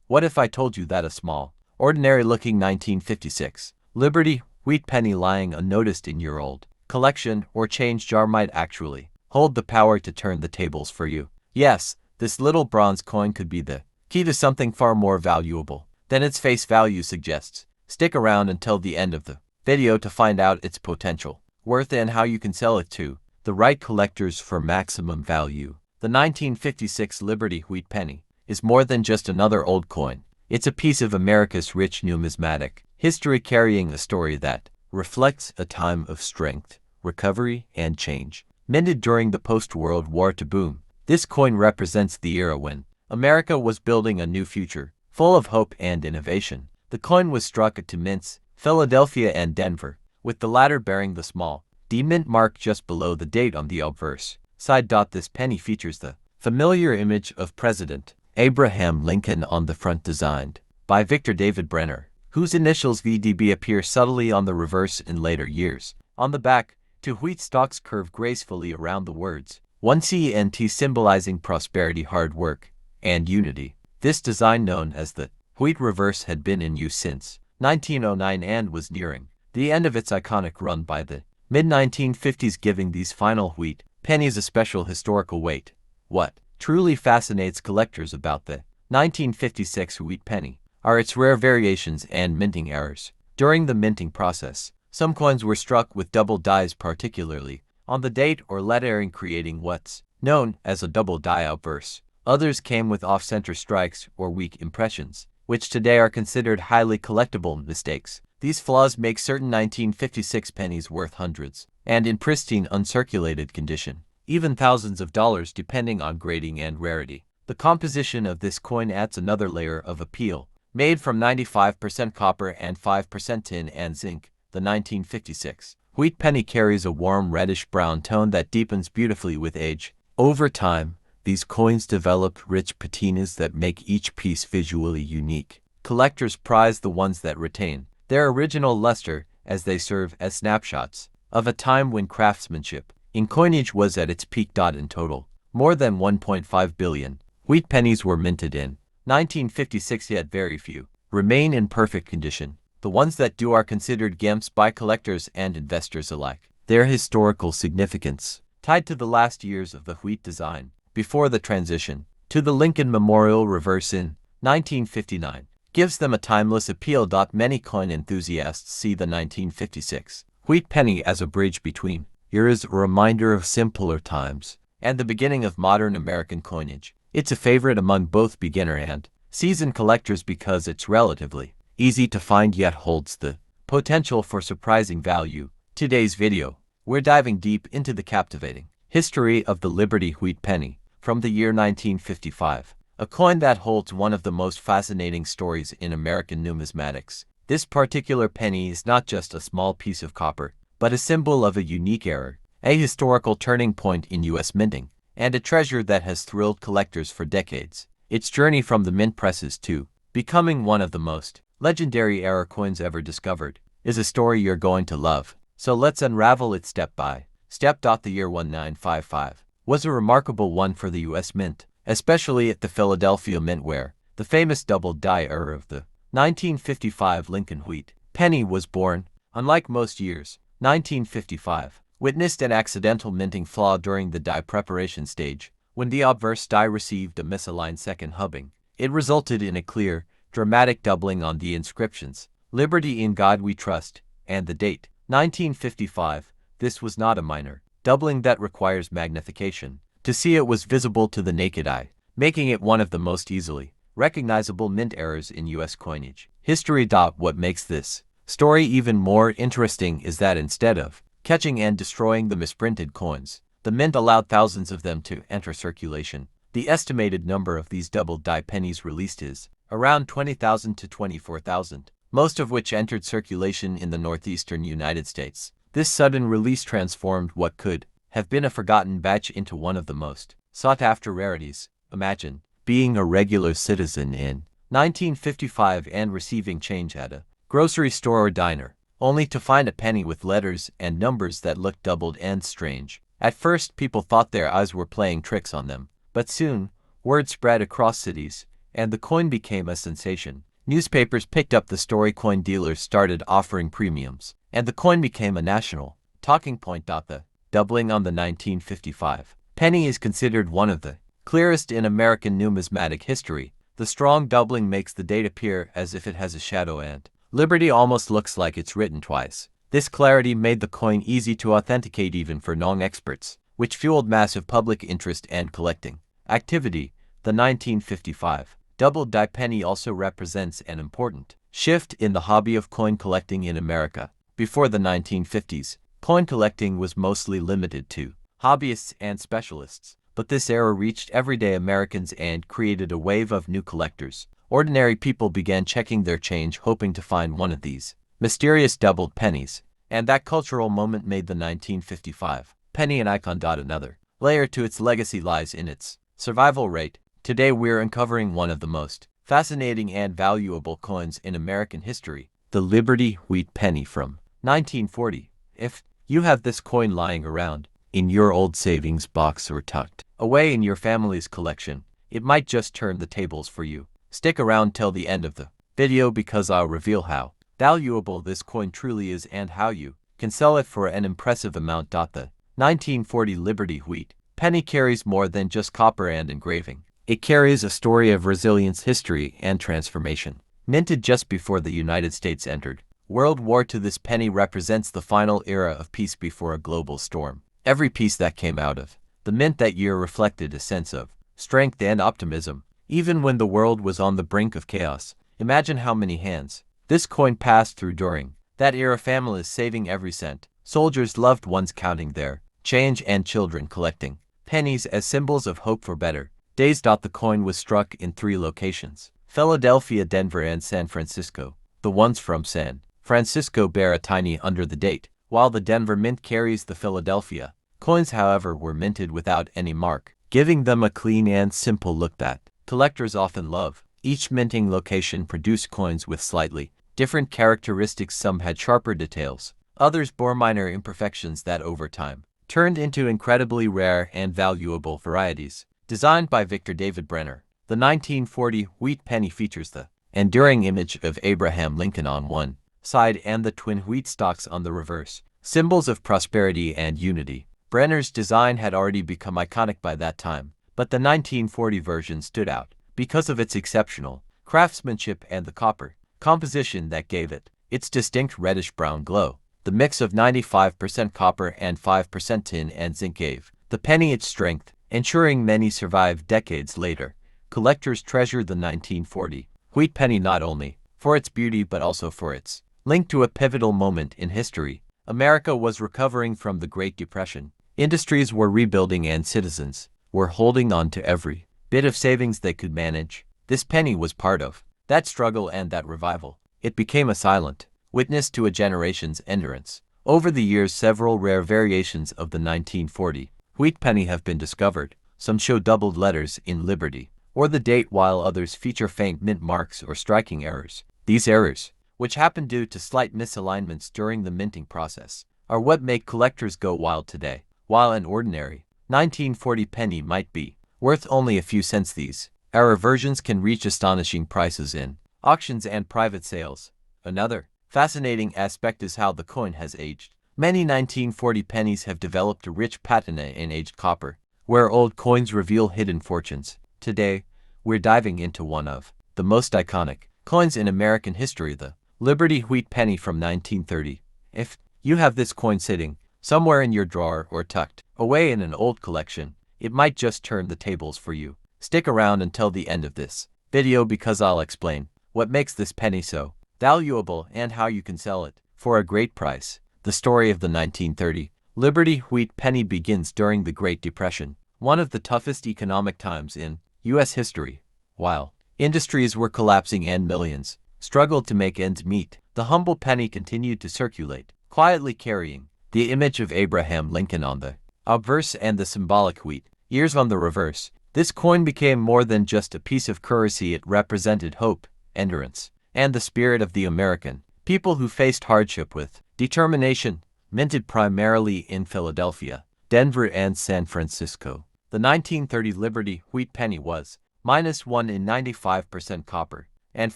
What if I told you that a small, ordinary-looking 1956 Liberty wheat penny lying unnoticed in your old collection or change jar might actually hold the power to turn the tables for you? Yes, this little bronze coin could be the key to something far more valuable than its face value suggests. Stick around until the end of the video to find out its potential worth and how you can sell it to the right collectors for maximum value. The 1956 Liberty wheat penny is more than just another old coin. It's a piece of America's rich numismatic history, carrying a story that reflects a time of strength, recovery, and change. Minted during the post-World War II boom, this coin represents the era when America was building a new future, full of hope and innovation. The coin was struck at two mints, Philadelphia and Denver, with the latter bearing the small D mint mark just below the date on the obverse side. This penny features the familiar image of President Abraham Lincoln on the front, designed by Victor David Brenner, whose initials VDB appear subtly on the reverse in later years. On the back, two wheat stalks curve gracefully around the words 1C and T, symbolizing prosperity, hard work, and unity. This design, known as the wheat reverse, had been in use since 1909 and was nearing the end of its iconic run by the mid-1950s, giving these final wheat pennies a special historical weight. What truly fascinates collectors about the 1956 wheat penny are its rare variations and minting errors. During the minting process, some coins were struck with double dies, particularly on the date or lettering, creating what's known as a double die obverse. Others came with off-center strikes or weak impressions, which today are considered highly collectible mistakes. These flaws make certain 1956 pennies worth hundreds, and in pristine uncirculated condition, even thousands of dollars, depending on grading and rarity. The composition of this coin adds another layer of appeal. Made from 95% copper and 5% tin and zinc, the 1956 wheat penny carries a warm reddish-brown tone that deepens beautifully with age. Over time, these coins develop rich patinas that make each piece visually unique. Collectors prize the ones that retain their original luster, as they serve as snapshots of a time when craftsmanship in coinage was at its peak. In total, more than 1.5 billion wheat pennies were minted in 1956, yet very few remain in perfect condition. The ones that do are considered gems by collectors and investors alike. Their historical significance, tied to the last years of the wheat design before the transition to the Lincoln Memorial reverse in 1959, gives them a timeless appeal. Many coin enthusiasts see the 1956 wheat penny as a bridge between eras, a reminder of simpler times and the beginning of modern American coinage. It's a favorite among both beginner and seasoned collectors because it's relatively easy to find, yet holds the potential for surprising value. Today's video, we're diving deep into the captivating history of the Liberty wheat penny from the year 1955, a coin that holds one of the most fascinating stories in American numismatics. This particular penny is not just a small piece of copper, but a symbol of a unique era, a historical turning point in U.S. minting, and a treasure that has thrilled collectors for decades. Its journey from the mint presses to becoming one of the most legendary era coins ever discovered is a story you're going to love. So let's unravel it step by step. The year 1955 was a remarkable one for the U.S. Mint, especially at the Philadelphia Mint, where the famous double die era of the 1955 Lincoln wheat penny was born. Unlike most years, 1955 witnessed an accidental minting flaw during the die preparation stage. When the obverse die received a misaligned second hubbing, it resulted in a clear, dramatic doubling on the inscriptions, "Liberty in God We Trust," and the date, 1955. This was not a minor doubling that requires magnification to see. It was visible to the naked eye, making it one of the most easily recognizable mint errors in U.S. coinage history. What makes this story even more interesting is that instead of catching and destroying the misprinted coins, the mint allowed thousands of them to enter circulation. The estimated number of these double die pennies released is around 20,000 to 24,000, most of which entered circulation in the northeastern United States. This sudden release transformed what could have been a forgotten batch into one of the most sought-after rarities. Imagine being a regular citizen in 1955 and receiving change at a grocery store or diner, only to find a penny with letters and numbers that looked doubled and strange. At first, people thought their eyes were playing tricks on them, but soon, word spread across cities and the coin became a sensation. Newspapers picked up the story, coin dealers started offering premiums, and the coin became a national talking point. The doubling on the 1955 penny is considered one of the clearest in American numismatic history. The strong doubling makes the date appear as if it has a shadow, and liberty almost looks like it's written twice. This clarity made the coin easy to authenticate even for non-experts, which fueled massive public interest and collecting activity. The 1955 double-die penny also represents an important shift in the hobby of coin collecting in America. Before the 1950s, coin collecting was mostly limited to hobbyists and specialists, but this era reached everyday Americans and created a wave of new collectors. Ordinary people began checking their change, hoping to find one of these mysterious doubled pennies, and that cultural moment made the 1955 penny an icon. Another layer to its legacy lies in its survival rate. Today we're uncovering one of the most fascinating and valuable coins in American history, the Liberty Wheat Penny from 1940. If you have this coin lying around in your old savings box or tucked away in your family's collection, it might just turn the tables for you. Stick around till the end of the video because I'll reveal how valuable this coin truly is and how you can sell it for an impressive amount. The 1940 Liberty Wheat Penny carries more than just copper and engraving. It carries a story of resilience, history, and transformation. Minted just before the United States entered World War II, this penny represents the final era of peace before a global storm. Every piece that came out of the mint that year reflected a sense of strength and optimism, even when the world was on the brink of chaos. Imagine how many hands this coin passed through during that era, families saving every cent, soldiers, loved ones counting their change, and children collecting pennies as symbols of hope for better days. The coin was struck in 3 locations: Philadelphia, Denver, and San Francisco. The ones from San Francisco bear a tiny under the date, while the Denver mint carries the Philadelphia. Coins, however, were minted without any mark, giving them a clean and simple look that collectors often love. Each minting location produced coins with slightly different characteristics. Some had sharper details, others bore minor imperfections that over time turned into incredibly rare and valuable varieties. Designed by Victor David Brenner, the 1940 wheat penny features the enduring image of Abraham Lincoln on one side and the twin wheat stalks on the reverse, symbols of prosperity and unity. Brenner's design had already become iconic by that time, but the 1940 version stood out because of its exceptional craftsmanship and the copper composition that gave it its distinct reddish-brown glow. The mix of 95% copper and 5% tin and zinc gave the penny its strength, ensuring many survived decades later. Collectors treasure the 1940 wheat penny not only for its beauty but also for its link to a pivotal moment in history. America was recovering from the Great Depression. Industries were rebuilding and citizens were holding on to every bit of savings they could manage. This penny was part of that struggle and that revival. It became a silent witness to a generation's endurance. Over the years, several rare variations of the 1940 wheat penny have been discovered. Some show doubled letters in Liberty or the date, while others feature faint mint marks or striking errors. These errors, which happen due to slight misalignments during the minting process, are what make collectors go wild today. While an ordinary 1940 penny might be worth only a few cents, these error versions can reach astonishing prices in auctions and private sales. Another fascinating aspect is how the coin has aged. Many 1940 pennies have developed a rich patina in aged copper, where old coins reveal hidden fortunes. Today, we're diving into one of the most iconic coins in American history, the Liberty Wheat Penny from 1930. If you have this coin sitting somewhere in your drawer or tucked away in an old collection, it might just turn the tables for you. Stick around until the end of this video because I'll explain what makes this penny so valuable and how you can sell it for a great price. The story of the 1930 Liberty Wheat Penny begins during the Great Depression, one of the toughest economic times in U.S. history. While industries were collapsing and millions struggled to make ends meet, the humble penny continued to circulate, quietly carrying the image of Abraham Lincoln on the obverse and the symbolic wheat ears on the reverse. This coin became more than just a piece of currency. It represented hope, endurance, and the spirit of the American people who faced hardship with determination. Minted primarily in Philadelphia, Denver, and San Francisco, the 1930 Liberty Wheat Penny was -1 in 95% copper, and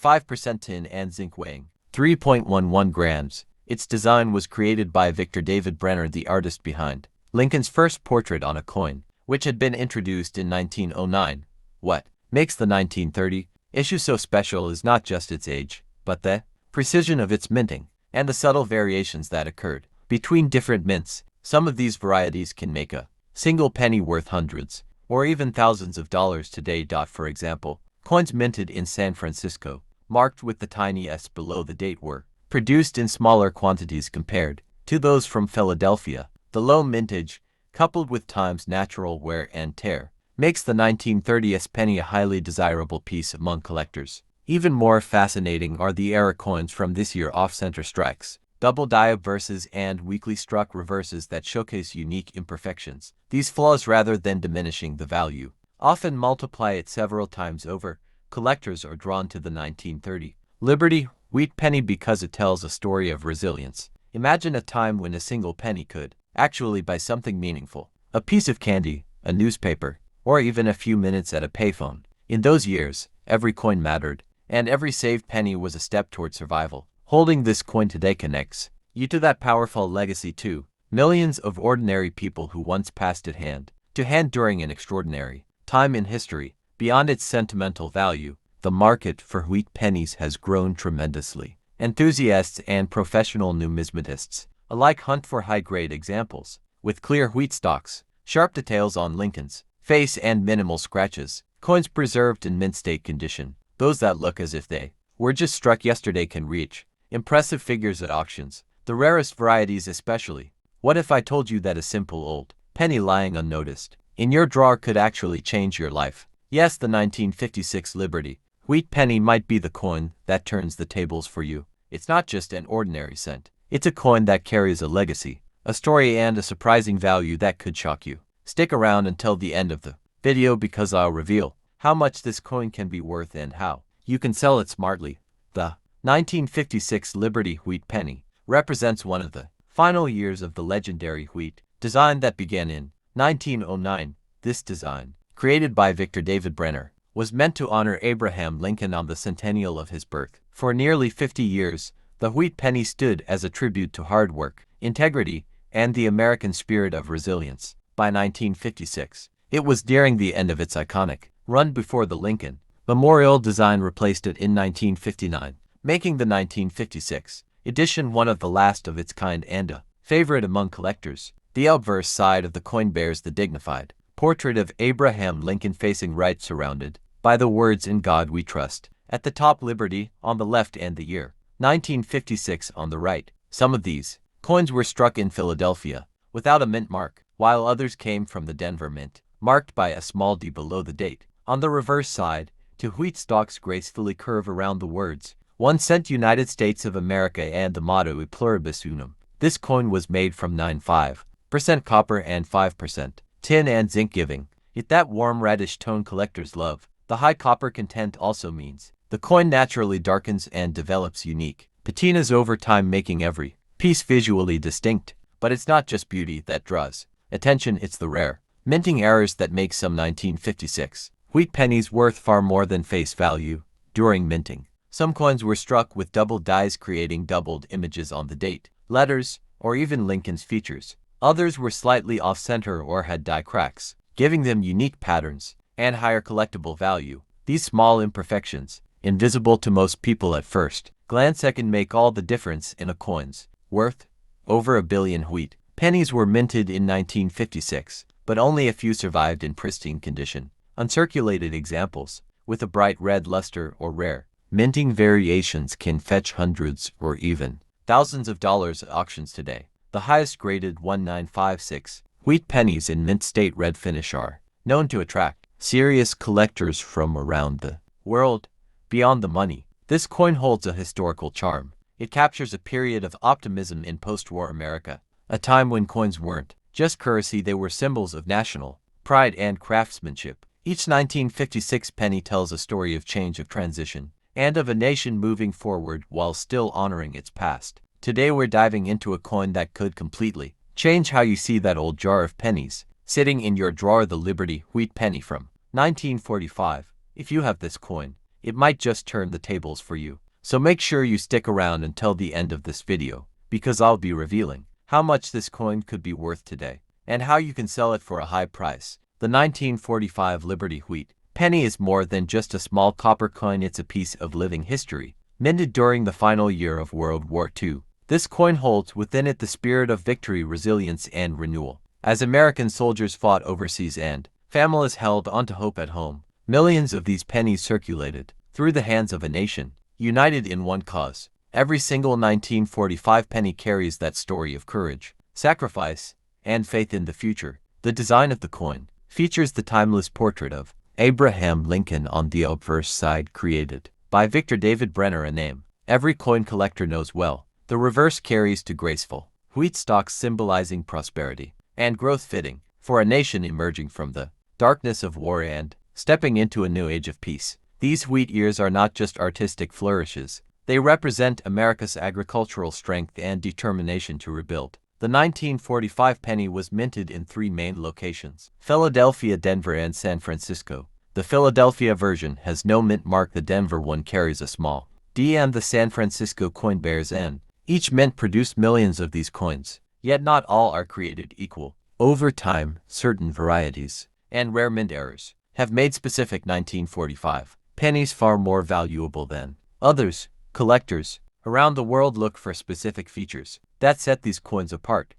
5% tin and zinc, weighing 3.11 grams. Its design was created by Victor David Brenner, the artist behind Lincoln's first portrait on a coin, which had been introduced in 1909. What makes the 1930 issue so special is not just its age, but the precision of its minting and the subtle variations that occurred between different mints. Some of these varieties can make a single penny worth hundreds or even thousands of dollars today. For example, coins minted in San Francisco, marked with the tiny S below the date, were produced in smaller quantities compared to those from Philadelphia. The low mintage, coupled with time's natural wear and tear, makes the 1930s penny a highly desirable piece among collectors. Even more fascinating are the era coins from this year: off-center strikes, double die obverses, and weakly struck reverses that showcase unique imperfections. These flaws, rather than diminishing the value, often multiply it several times over. Collectors are drawn to the 1930 Liberty Wheat penny because it tells a story of resilience. Imagine a time when a single penny could actually buy something meaningful: a piece of candy, a newspaper, or even a few minutes at a payphone. In those years, every coin mattered, and every saved penny was a step toward survival. Holding this coin today connects you to that powerful legacy too. Millions of ordinary people who once passed it hand to hand during an extraordinary time in history. Beyond its sentimental value, the market for wheat pennies has grown tremendously. Enthusiasts and professional numismatists alike hunt for high-grade examples, with clear wheat stalks, sharp details on Lincoln's face, and minimal scratches. Coins preserved in mint state condition, those that look as if they were just struck yesterday, can reach impressive figures at auctions, the rarest varieties especially. What if I told you that a simple old penny lying unnoticed in your drawer could actually change your life? Yes, the 1956 Liberty Wheat penny might be the coin that turns the tables for you. It's not just an ordinary cent. It's a coin that carries a legacy, a story, and a surprising value that could shock you. Stick around until the end of the video because I'll reveal how much this coin can be worth and how you can sell it smartly. The 1956 Liberty Wheat penny represents one of the final years of the legendary wheat design that began in 1909. This design, created by Victor David Brenner, was meant to honor Abraham Lincoln on the centennial of his birth. For nearly 50 years, the wheat penny stood as a tribute to hard work, integrity, and the American spirit of resilience. By 1956, it was nearing the end of its iconic run before the Lincoln Memorial design replaced it in 1959, making the 1956 edition one of the last of its kind and a favorite among collectors. The obverse side of the coin bears the dignified portrait of Abraham Lincoln facing right, surrounded by the words "In God We Trust." At the top, Liberty on the left and the year 1956 on the right. Some of these coins were struck in Philadelphia without a mint mark, while others came from the Denver Mint, marked by a small D below the date. On the reverse side, two wheat stalks gracefully curve around the words 1 cent United States of America and the motto E Pluribus Unum. This coin was made from 95% copper and 5% tin and zinc, giving it that warm reddish tone collectors love. The high copper content also means the coin naturally darkens and develops unique patinas over time, making every piece visually distinct. But it's not just beauty that draws attention, it's the rare minting errors that make some 1956 wheat pennies worth far more than face value. During minting, some coins were struck with double dies, creating doubled images on the date, letters, or even Lincoln's features. Others were slightly off-center or had die cracks, giving them unique patterns and higher collectible value. These small imperfections, invisible to most people at first glance, can make all the difference in a coin's worth. Over 1 billion wheat pennies were minted in 1956, but only a few survived in pristine condition. Uncirculated examples, with a bright red luster or rare minting variations, can fetch hundreds or even thousands of dollars at auctions today. The highest graded 1956 wheat pennies in mint state red finish are known to attract serious collectors from around the world. Beyond the money, this coin holds a historical charm. It captures a period of optimism in post-war America, a time when coins weren't just currency, they were symbols of national pride and craftsmanship. Each 1956 penny tells a story of change, of transition, and of a nation moving forward while still honoring its past. Today we're diving into a coin that could completely change how you see that old jar of pennies sitting in your drawer, the Liberty Wheat penny from 1945. If you have this coin, it might just turn the tables for you. So make sure you stick around until the end of this video, because I'll be revealing how much this coin could be worth today, and how you can sell it for a high price. The 1945 Liberty Wheat penny is more than just a small copper coin, it's a piece of living history. Minted during the final year of World War II, this coin holds within it the spirit of victory, resilience, and renewal. As American soldiers fought overseas and families held onto hope at home, millions of these pennies circulated through the hands of a nation, united in one cause. Every single 1945 penny carries that story of courage, sacrifice, and faith in the future. The design of the coin features the timeless portrait of Abraham Lincoln on the obverse side, created by Victor David Brenner, a name every coin collector knows well. The reverse carries to graceful wheat stalks, symbolizing prosperity and growth, fitting for a nation emerging from the darkness of war and stepping into a new age of peace. These wheat ears are not just artistic flourishes, they represent America's agricultural strength and determination to rebuild. The 1945 penny was minted in 3 main locations: Philadelphia, Denver, and San Francisco. The Philadelphia version has no mint mark, the Denver one carries a small D, and the San Francisco coin bears N. Each mint produced millions of these coins, yet not all are created equal. Over time, certain varieties and rare mint errors have made specific 1945 pennies far more valuable than others. Collectors around the world look for specific features that set these coins apart.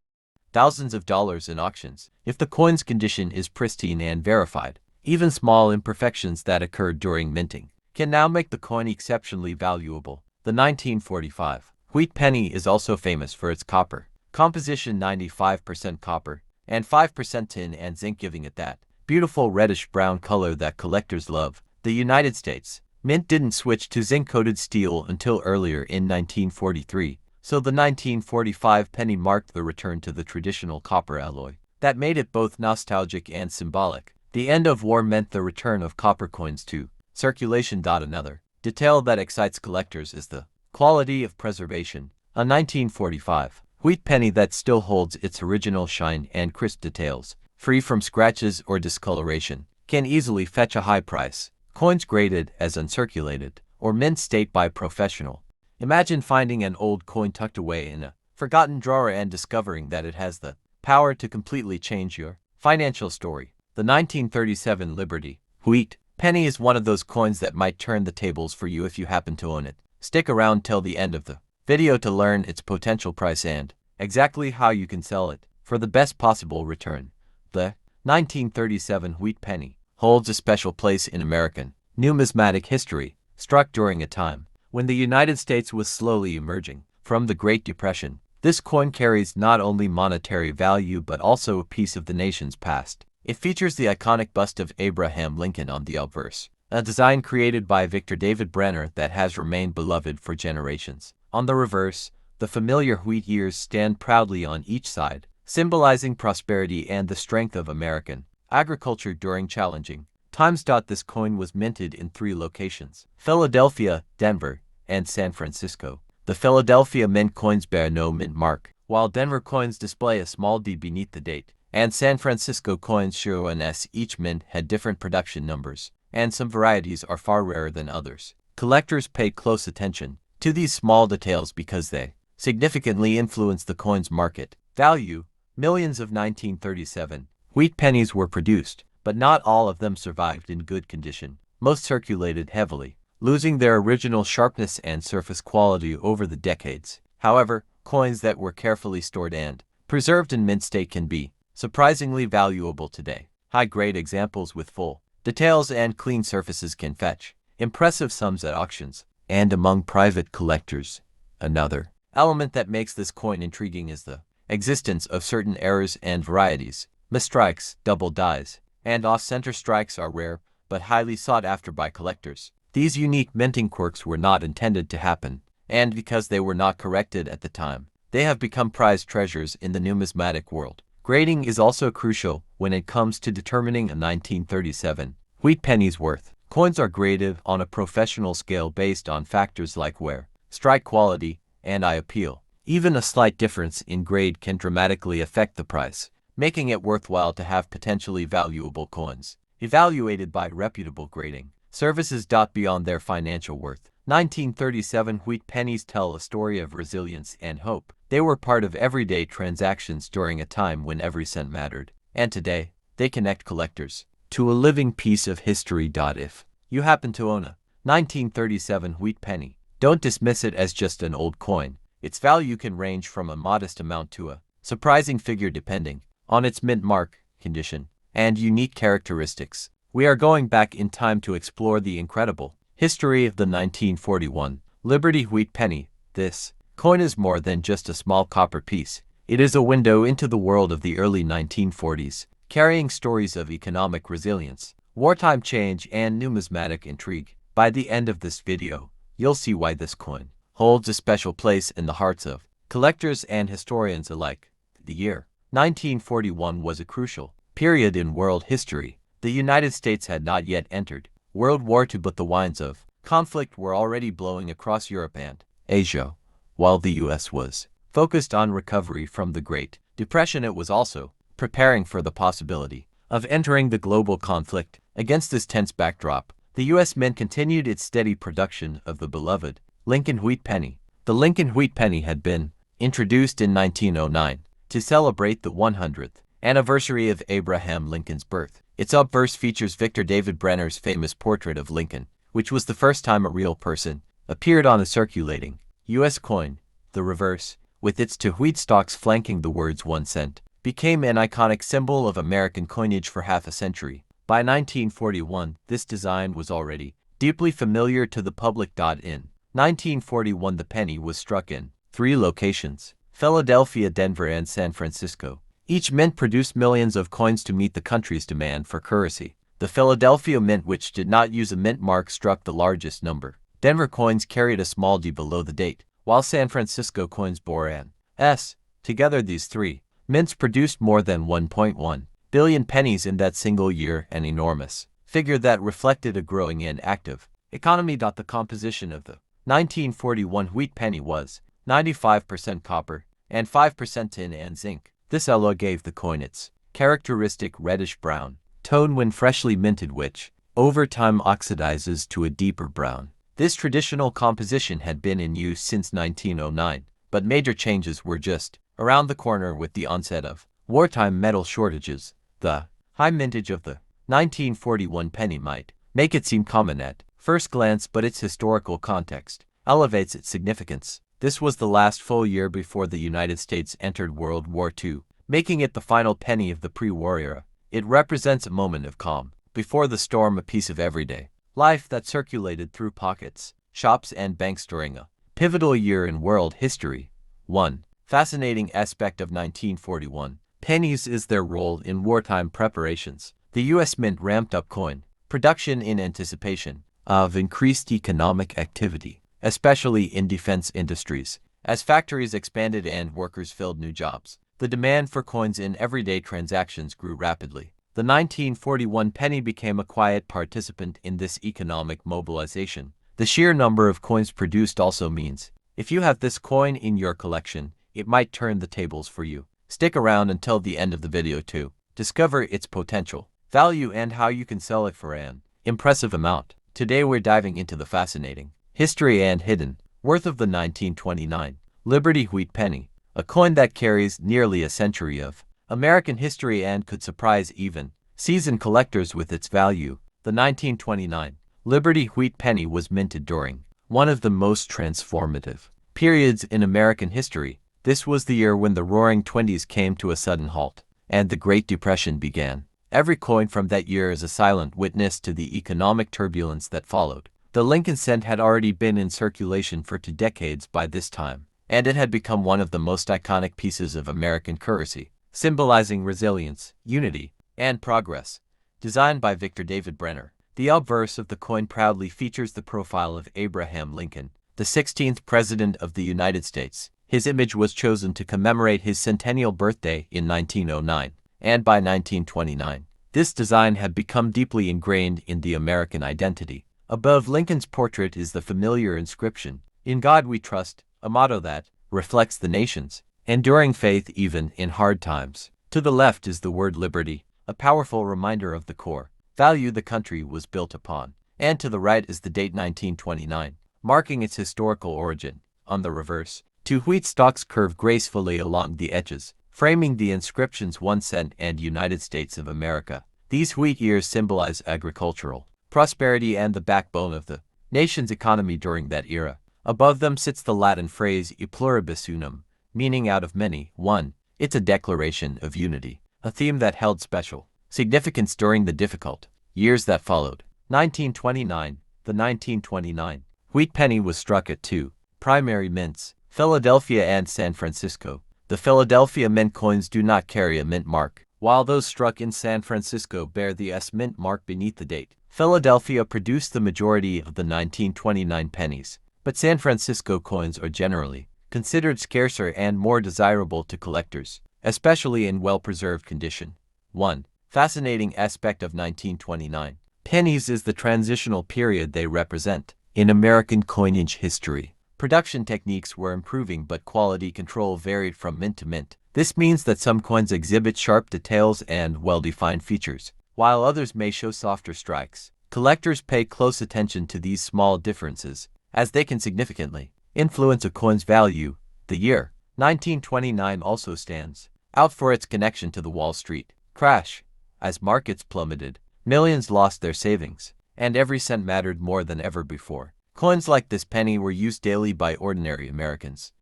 Thousands of dollars in auctions. If the coin's condition is pristine and verified, even small imperfections that occurred during minting can now make the coin exceptionally valuable. The 1945 wheat penny is also famous for its copper composition, 95% copper and 5% tin and zinc, giving it that beautiful reddish-brown color that collectors love. The United States mint didn't switch to zinc-coated steel until earlier in 1943, so the 1945 penny marked the return to the traditional copper alloy. That made it both nostalgic and symbolic. The end of war meant the return of copper coins to circulation. Another detail that excites collectors is the quality of preservation. A 1945 wheat penny that still holds its original shine and crisp details, free from scratches or discoloration, can easily fetch a high price. Coins graded as uncirculated or mint state by professional. Imagine finding an old coin tucked away in a forgotten drawer and discovering that it has the power to completely change your financial story. The 1937 Liberty wheat penny is one of those coins that might turn the tables for you if you happen to own it. Stick around till the end of the video to learn its potential price and exactly how you can sell it for the best possible return. The 1937 wheat penny holds a special place in American numismatic history, struck during a time when the United States was slowly emerging from the Great Depression. This coin carries not only monetary value but also a piece of the nation's past. It features the iconic bust of Abraham Lincoln on the obverse, a design created by Victor David Brenner that has remained beloved for generations. On the reverse, the familiar wheat ears stand proudly on each side, symbolizing prosperity and the strength of American agriculture during challenging times. This coin was minted in 3 locations: Philadelphia, Denver, and San Francisco. The Philadelphia mint coins bear no mint mark, while Denver coins display a small D beneath the date, and San Francisco coins show an S. Each mint had different production numbers, and some varieties are far rarer than others. Collectors pay close attention to these small details because they significantly influence the coin's market value. Millions of 1937 wheat pennies were produced, but not all of them survived in good condition. Most circulated heavily, losing their original sharpness and surface quality over the decades. However, coins that were carefully stored and preserved in mint state can be surprisingly valuable today. High-grade examples with full details and clean surfaces can fetch impressive sums at auctions and among private collectors. Another element that makes this coin intriguing is the existence of certain errors and varieties. Misstrikes, double dies, and off-center strikes are rare but highly sought after by collectors. These unique minting quirks were not intended to happen, and because they were not corrected at the time, they have become prized treasures in the numismatic world. Grading is also crucial when it comes to determining a 1937 wheat penny's worth. Coins are graded on a professional scale based on factors like wear, strike quality, and eye appeal. Even a slight difference in grade can dramatically affect the price, making it worthwhile to have potentially valuable coins evaluated by reputable grading services. Beyond their financial worth, 1937 wheat pennies tell a story of resilience and hope. They were part of everyday transactions during a time when every cent mattered. And today, they connect collectors to a living piece of history. If you happen to own a 1937 wheat penny, don't dismiss it as just an old coin. Its value can range from a modest amount to a surprising figure depending on its mint mark, condition, and unique characteristics. We are going back in time to explore the incredible history of the 1941 Liberty wheat penny. This coin is more than just a small copper piece. It is a window into the world of the early 1940s, carrying stories of economic resilience, wartime change, and numismatic intrigue. By the end of this video, you'll see why this coin holds a special place in the hearts of collectors and historians alike. The year 1941 was a crucial period in world history. The United States had not yet entered World War II, but the winds of conflict were already blowing across Europe and Asia. While the U.S. was focused on recovery from the Great Depression, it was also preparing for the possibility of entering the global conflict. Against this tense backdrop, the U.S. Mint continued its steady production of the beloved Lincoln wheat penny. The Lincoln wheat penny had been introduced in 1909 to celebrate the 100th anniversary of Abraham Lincoln's birth. Its obverse features Victor David Brenner's famous portrait of Lincoln, which was the first time a real person appeared on a circulating U.S. coin. The reverse, with its two wheat stalks flanking the words 1 cent, became an iconic symbol of American coinage for half a century. By 1941, this design was already deeply familiar to the public. In 1941, the penny was struck in 3 locations: Philadelphia, Denver, and San Francisco. Each mint produced millions of coins to meet the country's demand for currency. The Philadelphia Mint, which did not use a mint mark, struck the largest number. Denver coins carried a small d below the date, while San Francisco coins bore an S. Together, these 3 mints produced more than 1.1 billion pennies in that single year, an enormous figure that reflected a growing and active economy. The composition of the 1941 wheat penny was 95% copper and 5% tin and zinc. This alloy gave the coin its characteristic reddish-brown tone when freshly minted, which over time oxidizes to a deeper brown. This traditional composition had been in use since 1909, but major changes were just around the corner with the onset of wartime metal shortages. The high mintage of the 1941 penny might make it seem common at first glance, but its historical context elevates its significance. This was the last full year before the United States entered World War II, making it the final penny of the pre-war era. It represents a moment of calm before the storm, a piece of everyday life that circulated through pockets, shops, and banks during a pivotal year in world history. One fascinating aspect of 1941 pennies is their role in wartime preparations. The U.S. Mint ramped up coin production in anticipation of increased economic activity, especially in defense industries. As factories expanded and workers filled new jobs, the demand for coins in everyday transactions grew rapidly. The 1941 penny became a quiet participant in this economic mobilization. The sheer number of coins produced also means if you have this coin in your collection, it might turn the tables for you. Stick around until the end of the video to discover its potential value and how you can sell it for an impressive amount. Today we're diving into the fascinating history and hidden worth of the 1929 Liberty wheat penny, a coin that carries nearly a century of American history and could surprise even seasoned collectors with its value. The 1929 Liberty wheat penny was minted during one of the most transformative periods in American history. This was the year when the Roaring Twenties came to a sudden halt and the Great Depression began. Every coin from that year is a silent witness to the economic turbulence that followed. The Lincoln cent had already been in circulation for 2 decades by this time, and it had become one of the most iconic pieces of American currency, symbolizing resilience, unity, and progress. Designed by Victor David Brenner, the obverse of the coin proudly features the profile of Abraham Lincoln, the 16th President of the United States. His image was chosen to commemorate his centennial birthday in 1909, and by 1929, this design had become deeply ingrained in the American identity. Above Lincoln's portrait is the familiar inscription, "In God We Trust," a motto that reflects the nation's enduring faith even in hard times. To the left is the word liberty, a powerful reminder of the core value the country was built upon. and to the right is the date 1929, marking its historical origin. On the reverse, two wheat stalks curve gracefully along the edges, framing the inscriptions 1 cent and United States of America. These wheat ears symbolize agricultural prosperity and the backbone of the nation's economy during that era. Above them sits the Latin phrase e pluribus unum, meaning out of many, one. It's a declaration of unity, a theme that held special significance during the difficult years that followed. 1929. The 1929 wheat penny was struck at two primary mints, Philadelphia and San Francisco. The Philadelphia mint coins do not carry a mint mark, while those struck in San Francisco bear the S mint mark beneath the date. Philadelphia produced the majority of the 1929 pennies, but San Francisco coins are generally considered scarcer and more desirable to collectors, especially in well-preserved condition. 1. Fascinating aspect of 1929 pennies is the transitional period they represent. In American coinage history, production techniques were improving but quality control varied from mint to mint. This means that some coins exhibit sharp details and well-defined features, while others may show softer strikes. Collectors pay close attention to these small differences, as they can significantly influence a coin's value. The year 1929 also stands out for its connection to the Wall Street crash. As markets plummeted, millions lost their savings, and every cent mattered more than ever before. Coins like this penny were used daily by ordinary Americans,